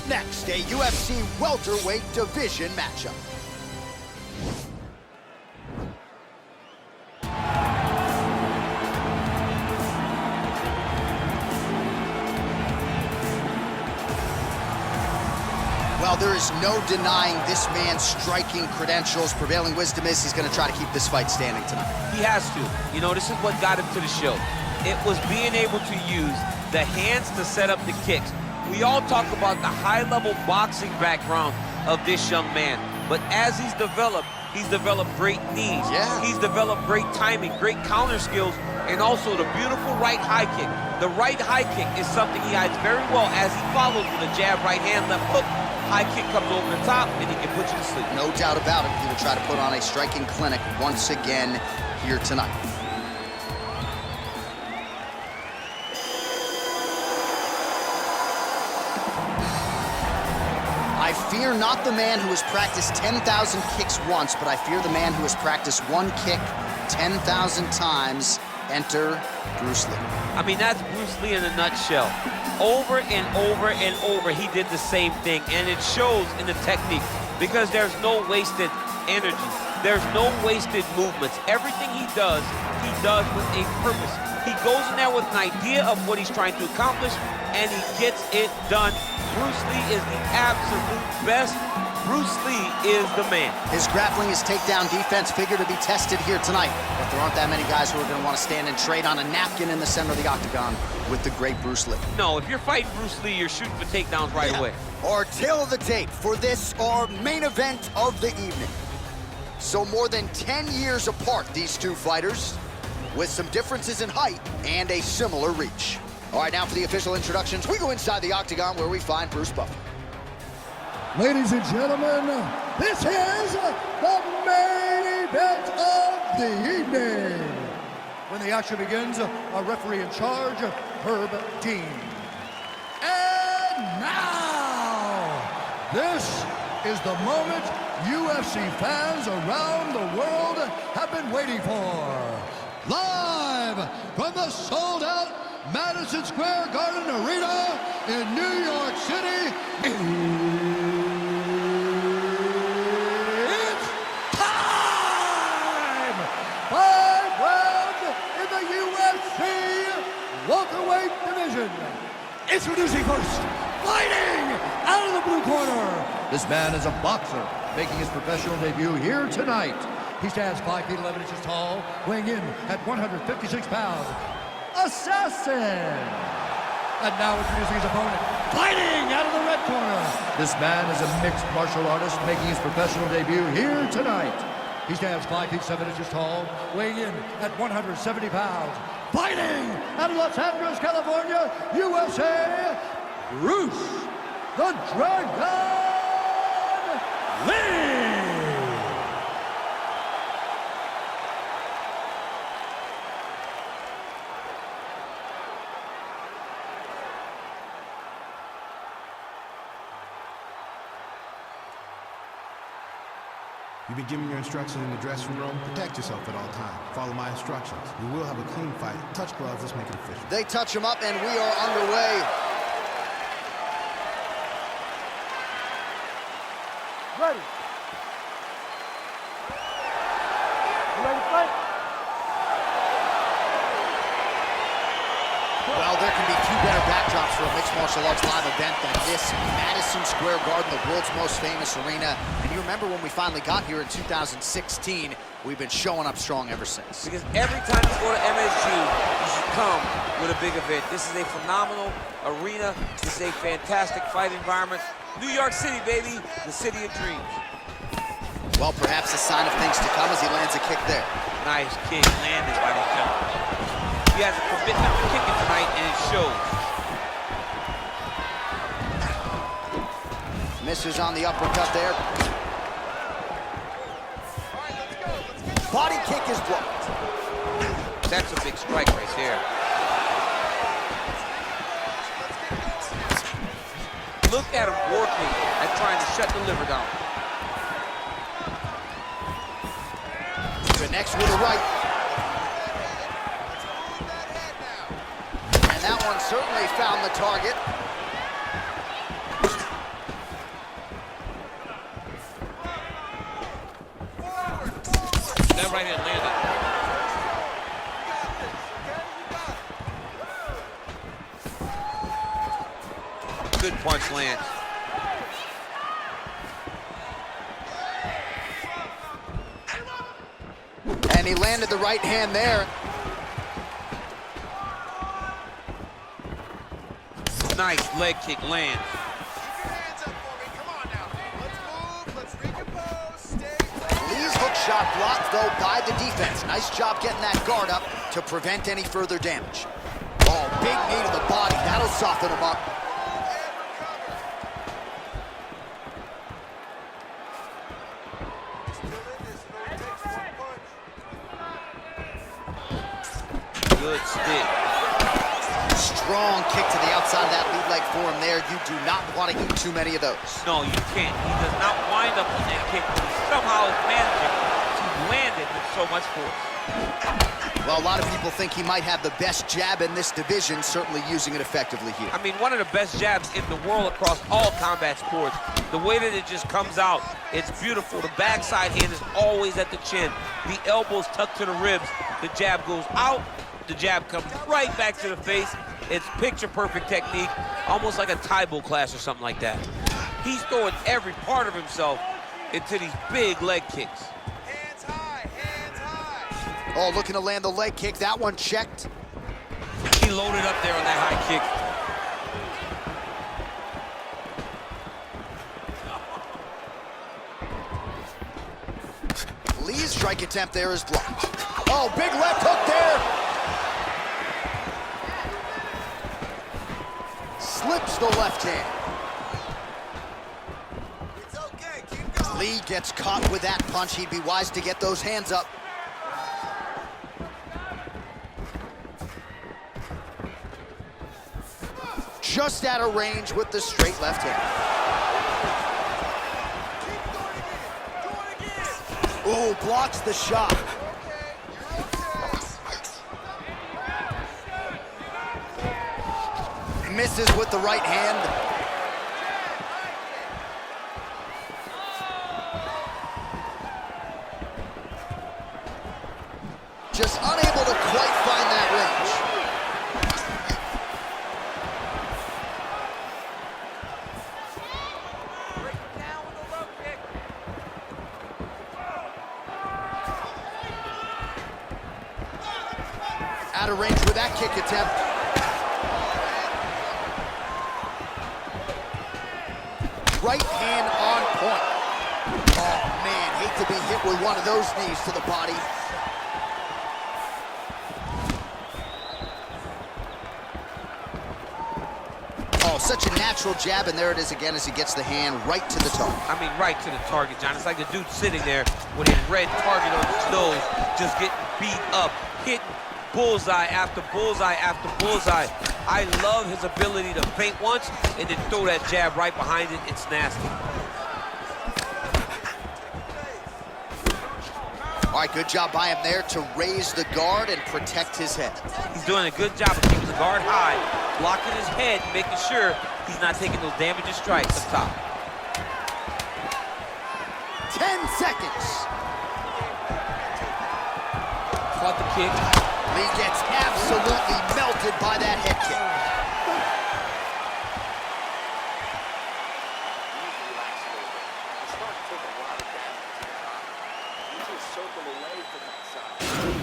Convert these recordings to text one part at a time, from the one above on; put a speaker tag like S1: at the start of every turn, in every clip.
S1: Up next, a UFC welterweight division matchup. Well, there is no denying this man's striking credentials. Prevailing wisdom is he's going to try to keep this fight standing tonight.
S2: He has to. You know, this is what got him to the show. It was being able to use the hands to set up the kicks. We all talk about the high-level boxing background of this young man, but as he's developed great knees.
S1: Yeah.
S2: He's developed great timing, great counter skills, and also the beautiful right high kick. The right high kick is something he hides very well as he follows with a jab, right hand, left hook. High kick comes over the top, and he can put you to sleep.
S1: No doubt about it. He will try to put on a striking clinic once again here tonight. I fear not the man who has practiced 10,000 kicks once, but I fear the man who has practiced one kick 10,000 times. Enter Bruce Lee.
S2: I mean, that's Bruce Lee in a nutshell. Over and over and over, he did the same thing, and it shows in the technique because there's no wasted energy. There's no wasted movements. Everything he does with a purpose. He goes in there with an idea of what he's trying to accomplish, and he gets it done. Bruce Lee is the absolute best. Bruce Lee is the man. His grappling, his takedown defense figure to be tested here tonight. But there aren't that many guys who are going to want to stand and trade on a napkin in the center of the octagon with the great Bruce Lee. No, if you're fighting Bruce Lee, you're shooting for takedowns right away.
S1: Our tail of the tape for this, our main event of the evening. So more than 10 years apart, these two fighters, with some differences in height and a similar reach. All right, now for the official introductions, we go inside the octagon where we find Bruce Buffer.
S3: Ladies and gentlemen, this is the main event of the evening. When the action begins, our referee in charge, Herb Dean. And now, this is the moment UFC fans around the world have been waiting for. Live from the sold-out Madison Square Garden Arena in New York City. It's time! 5 rounds in the UFC welterweight division. Introducing first, fighting out of the blue corner. This man is a boxer, making his professional debut here tonight. He stands 5 feet 11 inches tall, weighing in at 156 pounds. Assassin! And now introducing his opponent, fighting out of the red corner. This man is a mixed martial artist making his professional debut here tonight. He stands 5 feet 7 inches tall, weighing in at 170 pounds. Fighting out of Los Angeles, California, USA, Bruce the Dragon Lee!
S4: You've been giving your instructions in the dressing room. Protect yourself at all times. Follow my instructions. We will have a clean fight. Touch gloves. Let's make it official.
S1: They touch him up, and we are underway.
S3: Ready. You ready to fight?
S1: Well, there can be few better backdrops for a mixed martial arts live event than this Madison Square Garden, the world's most famous arena. And you remember when we finally got here in 2016, we've been showing up strong ever since.
S2: Because every time you go to MSG, you should come with a big event. This is a phenomenal arena. This is a fantastic fight environment. New York City, baby, the city of dreams.
S1: Well, perhaps a sign of things to come as he lands a kick there.
S2: Nice kick landed by this gentleman. He has a commitment to kicking tonight, and it shows.
S1: Misses on the uppercut there. Body kick is blocked.
S2: That's a big strike right there. Look at him working at trying to shut the liver down.
S1: Connects with a right. And that one certainly found the target.
S2: good punch lands.
S1: And he landed the right hand there.
S2: Nice leg kick lands.
S1: Lee's hook shot blocked, though, by the defense. Nice job getting that guard up to prevent any further damage. Oh, big knee to the body. That'll soften him up.
S2: Good stick.
S1: Strong kick to the outside of that lead leg for him there. You do not want to eat too many of those.
S2: No, you can't. He does not wind up on that kick. He somehow is managing to land it with so much force.
S1: Well, a lot of people think he might have the best jab in this division, certainly using it effectively here.
S2: I mean, one of the best jabs in the world across all combat sports. The way that it just comes out, it's beautiful. The backside hand is always at the chin. The elbows tucked to the ribs. The jab goes out. The jab comes right back to the face. It's picture-perfect technique, almost like a Taibo class or something like that. He's throwing every part of himself into these big leg kicks.
S3: Hands high, hands high.
S1: Oh, looking to land the leg kick. That one checked.
S2: He loaded up there on that high kick.
S1: Lee's strike attempt there is blocked. Oh, big left hook there. Slips the left hand.
S3: It's okay, keep going.
S1: Lee gets caught with that punch. He'd be wise to get those hands up. Just out of range with the straight left hand. Ooh, blocks the shot. Misses with the right hand. Just unable to quite find that range. Out of range with that kick attempt. Right hand on point. Oh, man, hate to be hit with one of those knees to the body. Oh, such a natural jab, and there it is again as he gets the hand right to the target.
S2: I mean, right to the target, John. It's like the dude sitting there with his red target on his nose, just getting beat up, hitting bullseye after bullseye after bullseye. I love his ability to feint once and then throw that jab right behind it. It's nasty.
S1: All right, good job by him there to raise the guard and protect his head.
S2: He's doing a good job of keeping the guard high, blocking his head, making sure he's not taking those damaging strikes up top.
S1: 10 seconds.
S2: Caught the kick.
S1: Lee gets absolutely melted by that head kick.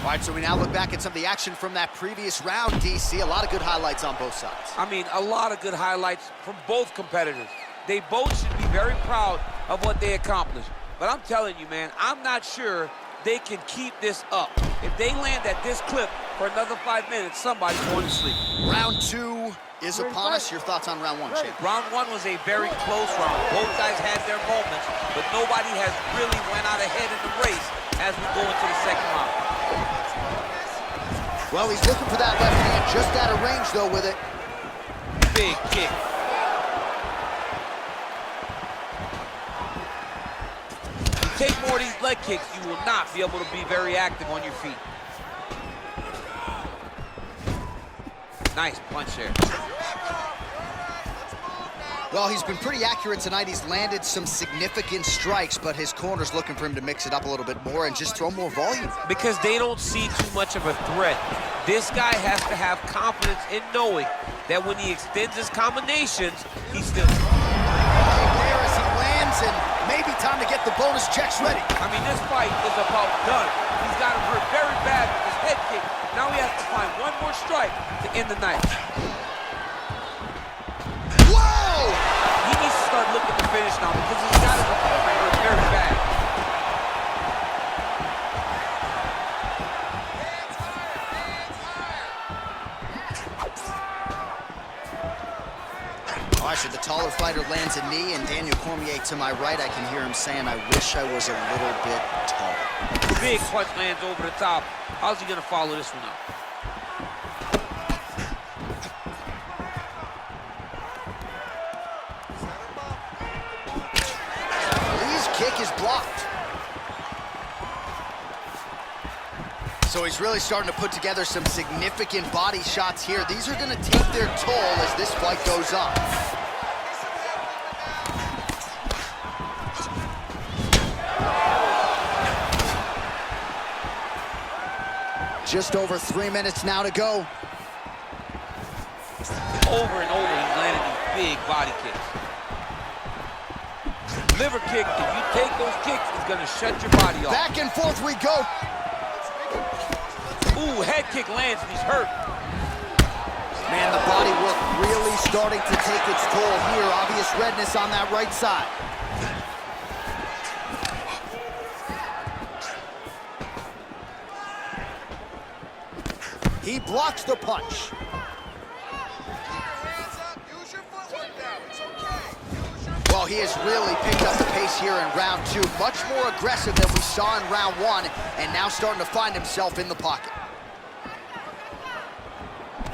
S1: All right, so we now look back at some of the action from that previous round, DC. A lot of good highlights on both sides.
S2: I mean, a lot of good highlights from both competitors. They both should be very proud of what they accomplished. But I'm telling you, man, I'm not sure they can keep this up. If they land at this clip for another 5 minutes, somebody's going to sleep.
S1: Round 2 is upon us. Your thoughts on round 1, champ?
S2: Round 1 was a very close round. Both guys had their moments, but nobody has really went out ahead in the race as we go into the second round.
S1: Well, he's looking for that left hand, just out of range, though, with it.
S2: Big kick. You take more of these leg kicks, you will not be able to be very active on your feet. Nice punch there.
S1: Well, he's been pretty accurate tonight. He's landed some significant strikes, but his corner's looking for him to mix it up a little bit more and just throw more volume.
S2: Because they don't see too much of a threat This guy has to have confidence in knowing that when he extends his combinations, he's still...
S1: There as he lands, and maybe time to get the bonus checks ready.
S2: I mean, this fight is about done. He's got him hurt very bad with his head kick. Now he has to find one more strike to end the night.
S1: Whoa!
S2: He needs to start looking to finish now because he's got his opponent hurt very bad.
S1: All right, so the taller fighter lands a knee, and Daniel Cormier to my right, I can hear him saying, I wish I was a little bit taller.
S2: Big punch lands over the top. How's he gonna follow this one up?
S1: Lee's kick is blocked. So he's really starting to put together some significant body shots here. These are gonna take their toll as this fight goes on. Just over 3 minutes now to go.
S2: Over and over, he's landing these big body kicks. Liver kick, if you take those kicks, it's gonna shut your body off.
S1: Back and forth we go.
S2: Ooh, head kick lands and he's hurt.
S1: Man, the body work really starting to take its toll here. Obvious redness on that right side. He blocks the punch. Well, he has really picked up the pace here in round 2. Much more aggressive than we saw in round 1, and now starting to find himself in the pocket.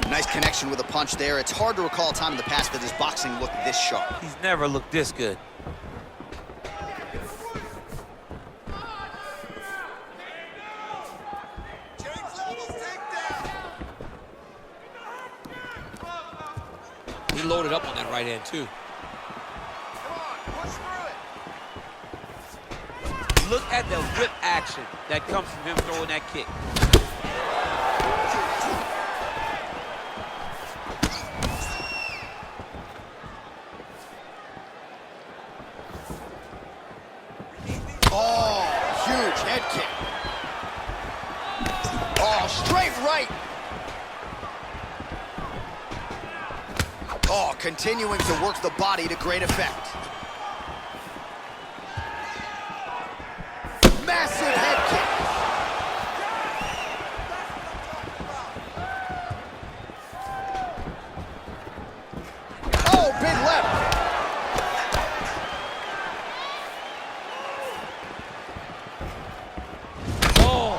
S1: Nice connection with a punch there. It's hard to recall a time in the past that his boxing looked this sharp.
S2: He's never looked this good. He loaded up on that right hand, too. Look at the whip action that comes from him throwing that kick.
S1: Oh, huge head kick. Oh, straight right. Oh, continuing to work the body to great effect. Massive head kick. Oh, big left.
S2: Oh.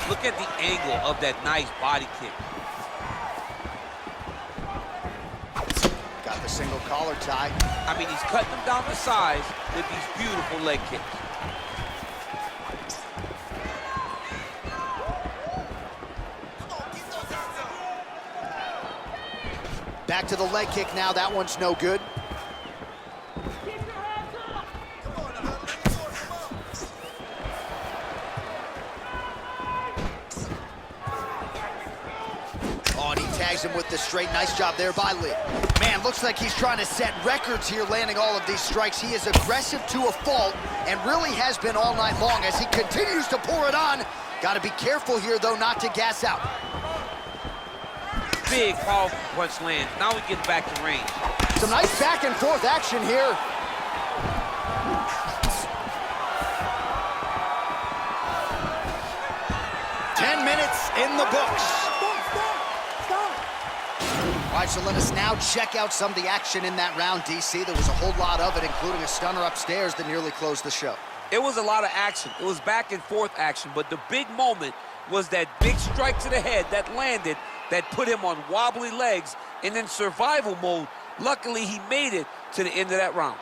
S2: Look at the angle of that nice body kick.
S1: Got the single collar tie.
S2: I mean, he's cutting them down to size with these beautiful leg kicks.
S1: Back to the leg kick now. That one's no good. Oh, and he tags him with the straight. Nice job there by Lee. Man, looks like he's trying to set records here, landing all of these strikes. He is aggressive to a fault and really has been all night long as he continues to pour it on. Got to be careful here, though, not to gas out.
S2: Big, powerful punch lands. Now we get back to range.
S1: Some nice back and forth action here. In the books. Stop. All right, so let us now check out some of the action in that round, DC. There was a whole lot of it, including a stunner upstairs that nearly closed the show.
S2: It was a lot of action. It was back and forth action, but the big moment was that big strike to the head that landed, that put him on wobbly legs and in survival mode. Luckily, he made it to the end of that round.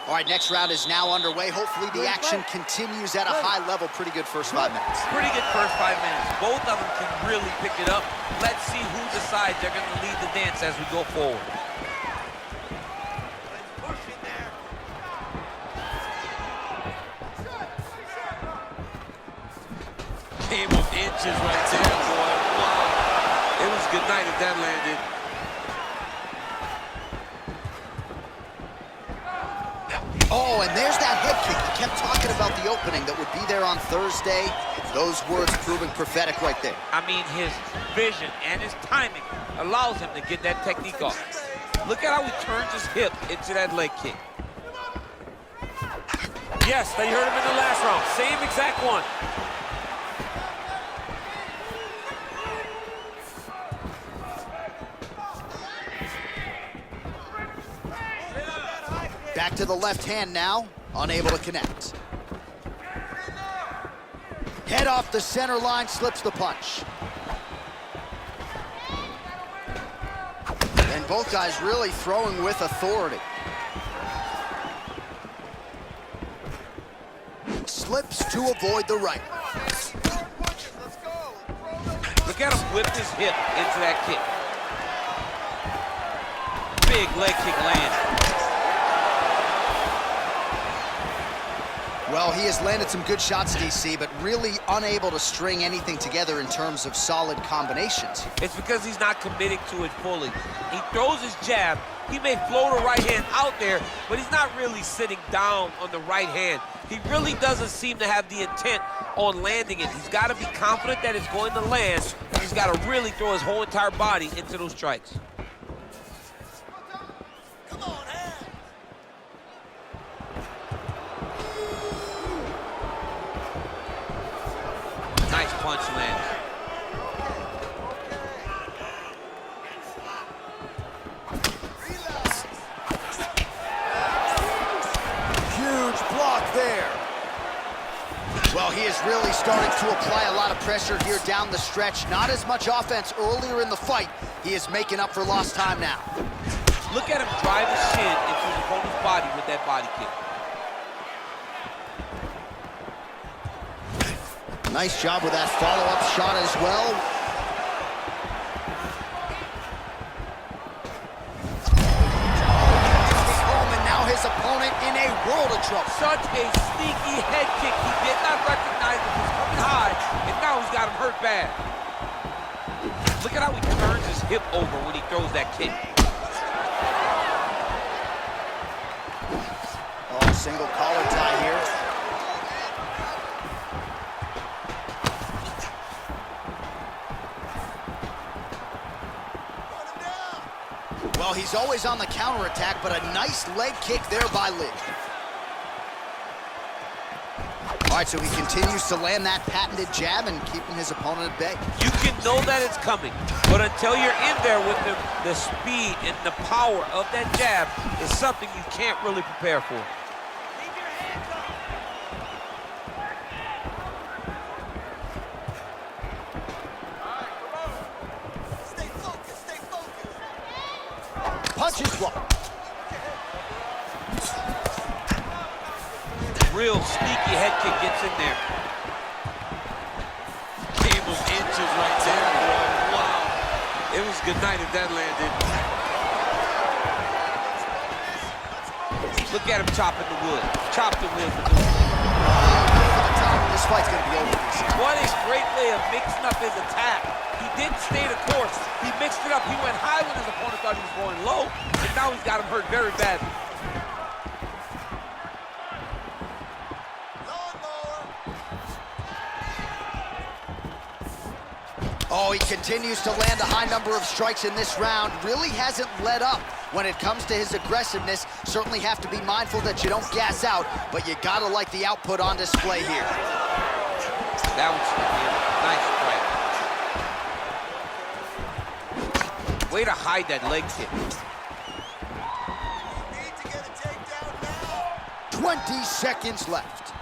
S1: All right, next round is now underway. Hopefully the action continues at a high level. Pretty good first 5 minutes.
S2: Pretty good first 5 minutes. Both of them can really pick it up. Let's see who decides they're going to lead the dance as we go forward. Game of inches right there, boy. Wow. It was a good night if that landed.
S1: Oh, and there's that head kick. He kept talking about the opening that would be there on Thursday. Those words proving prophetic right there.
S2: I mean, his vision and his timing allows him to get that technique off. Look at how he turns his hip into that leg kick. Yes, they heard him in the last round. Same exact one.
S1: Back to the left hand now, unable to connect. Head off the center line, slips the punch. And both guys really throwing with authority. Slips to avoid the right.
S2: Look at him whip his hip into that kick. Big leg kick land.
S1: Well, he has landed some good shots, DC, but really unable to string anything together in terms of solid combinations.
S2: It's because he's not committing to it fully. He throws his jab. He may float a right hand out there, but he's not really sitting down on the right hand. He really doesn't seem to have the intent on landing it. He's got to be confident that it's going to land. He's got to really throw his whole entire body into those strikes. Nice punch lands.
S1: Huge block there. Well, he is really starting to apply a lot of pressure here down the stretch. Not as much offense earlier in the fight. He is making up for lost time now.
S2: Look at him drive his shin into his opponent's body with that body kick.
S1: Nice job with that follow-up shot as well. Home, and now his opponent in a world of trouble.
S2: Such a sneaky head kick. He did not recognize it was coming high, and now he's got him hurt bad. Look at how he turns his hip over when he throws that kick.
S1: Oh, single collar tie here. Well, he's always on the counterattack, but a nice leg kick there by Lee. All right, so he continues to land that patented jab and keeping his opponent at bay.
S2: You can know that it's coming, but until you're in there with him, the speed and the power of that jab is something you can't really prepare for.
S1: Punches blocked.
S2: Real sneaky head kick gets in there. Game of inches right there, boy. Wow. It was a good night if that landed. Look at him chopping the wood. Chop the wood.
S1: This fight's gonna be over.
S2: What a great way of mixing up his attack. He didn't stay the course. He mixed it up. He went high when his opponent thought he was going low, and now he's got him hurt very badly.
S1: Oh, he continues to land a high number of strikes in this round. Really hasn't let up when it comes to his aggressiveness. Certainly have to be mindful that you don't gas out, but you gotta like the output on display here.
S2: That was a nice strike. Way to hide that leg kick.
S1: 20 seconds left.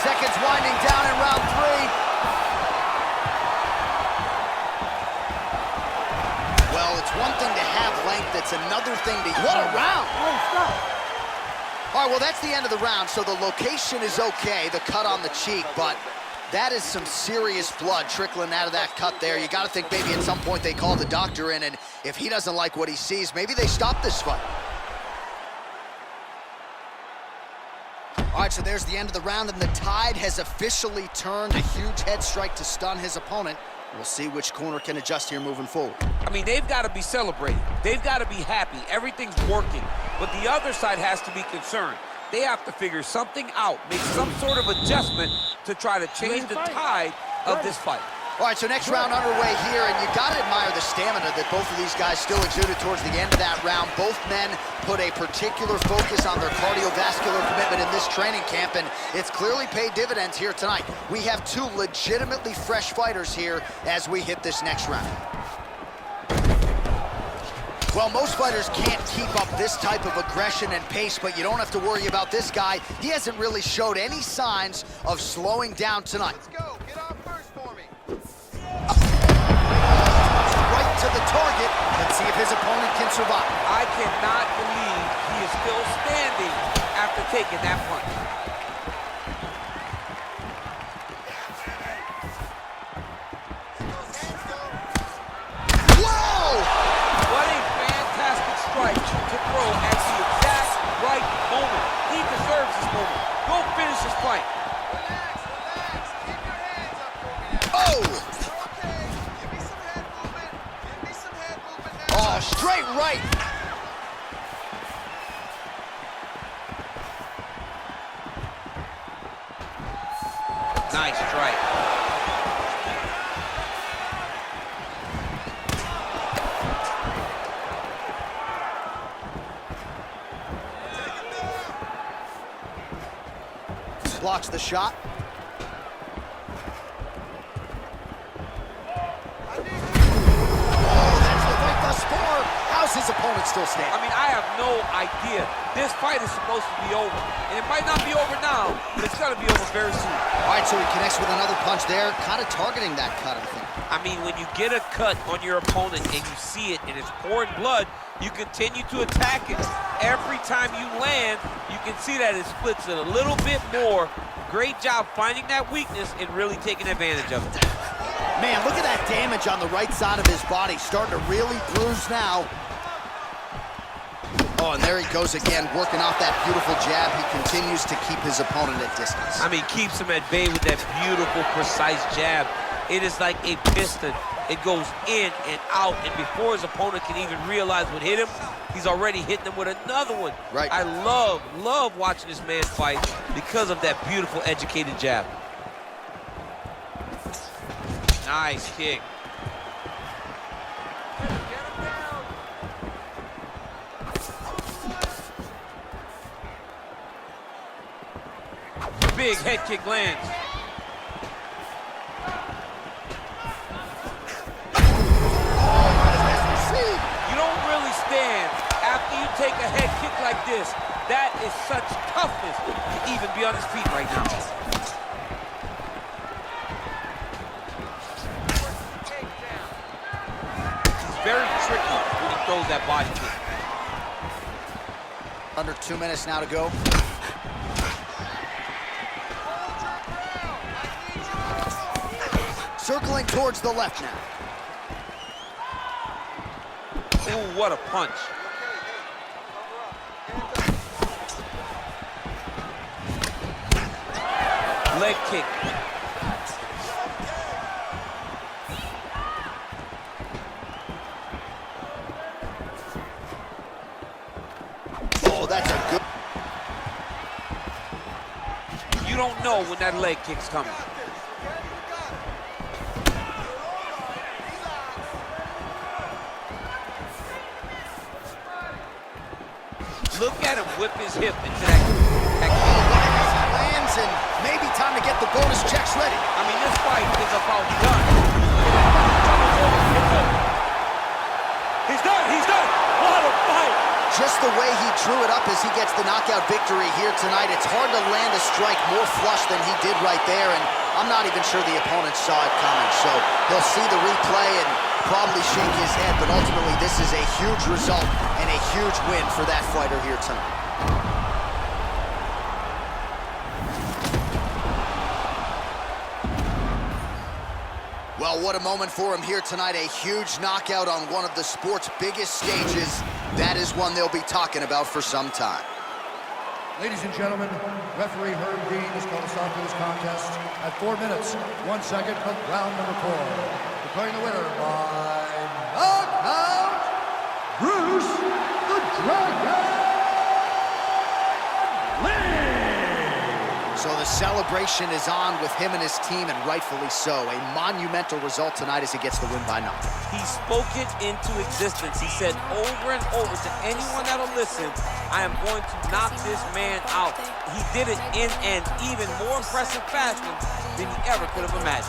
S1: Seconds winding down in round 3. That's another thing to... What a round! All right, well, that's the end of the round, so the location is okay, the cut on the cheek, but that is some serious blood trickling out of that cut there. You got to think maybe at some point they call the doctor in, and if he doesn't like what he sees, maybe they stop this fight. All right, so there's the end of the round, and the tide has officially turned. A huge head strike to stun his opponent. We'll see which corner can adjust here moving forward.
S2: I mean, they've got to be celebrating. They've got to be happy. Everything's working. But the other side has to be concerned. They have to figure something out, make some sort of adjustment to try to change the tide of this fight.
S1: All right, so next round underway here, and you got to admire the stamina that both of these guys still exuded towards the end of that round. Both men put a particular focus on their cardiovascular commitment in this training camp, and it's clearly paid dividends here tonight. We have two legitimately fresh fighters here as we hit this next round. Well, most fighters can't keep up this type of aggression and pace, but you don't have to worry about this guy. He hasn't really showed any signs of slowing down tonight.
S5: Let's go. Get off first for me.
S1: Right to the target. Let's see if his opponent can survive.
S2: I cannot believe he is still standing after taking that punch.
S1: Whoa!
S2: What a fantastic strike to throw at the exact right moment. He deserves this moment. Go finish this fight.
S5: Relax. Keep your hands up for me now.
S1: Oh!
S5: Okay. Give me some head movement. Give me some head movement now.
S1: Oh, straight right.
S2: Nice strike.
S1: Blocks the shot. How's his opponent still standing?
S2: I mean, I have no idea. This fight is supposed to be over. And it might not be over now, but it's going to be over very soon.
S1: All right, so he connects with another punch there, kind of targeting that cut, I think.
S2: I mean, when you get a cut on your opponent and you see it and it's pouring blood, you continue to attack it. Every time you land, you can see that it splits it a little bit more. Great job finding that weakness and really taking advantage of it.
S1: Man, look at that damage on the right side of his body. Starting to really bruise now. Oh, and there he goes again, working off that beautiful jab. He continues to keep his opponent at distance.
S2: I mean, keeps him at bay with that beautiful, precise jab. It is like a piston. It goes in and out, and before his opponent can even realize what hit him, he's already hitting him with another one.
S1: Right.
S2: I love watching this man fight because of that beautiful, educated jab. Nice kick. Big head kick lands. You don't really stand after you take a head kick like this. That is such toughness to even be on his feet right now. It's very tricky when he throws that body kick.
S1: Under 2 minutes now to go. Circling towards the left now.
S2: Ooh, what a punch. Leg kick.
S1: Oh, that's a good...
S2: You don't know when that leg kick's coming. Look at him whip his hip into that kick.
S1: Lands, and maybe time to get the bonus checks ready.
S2: I mean, this fight is about done. He's done, he's done. What a fight.
S1: Just the way he drew it up as he gets the knockout victory here tonight, it's hard to land a strike more flush than he did right there, and I'm not even sure the opponent saw it coming, so he'll see the replay and probably shake his head, but ultimately this is a huge result and a huge win for that fighter here tonight. Well, what a moment for him here tonight. A huge knockout on one of the sport's biggest stages. That is one they'll be talking about for some time.
S3: Ladies and gentlemen, referee Herb Dean has called a stop to this contest at 4 minutes, 1 second of round number 4. Declaring the winner by knockout, Bruce the Dragon Lee!
S1: So the celebration is on with him and his team, and rightfully so. A monumental result tonight as he gets the win by knockout.
S2: He spoke it into existence. He said over and over to anyone that'll listen, I am going to knock this man out. He did it in an even more impressive fashion than he ever could have imagined.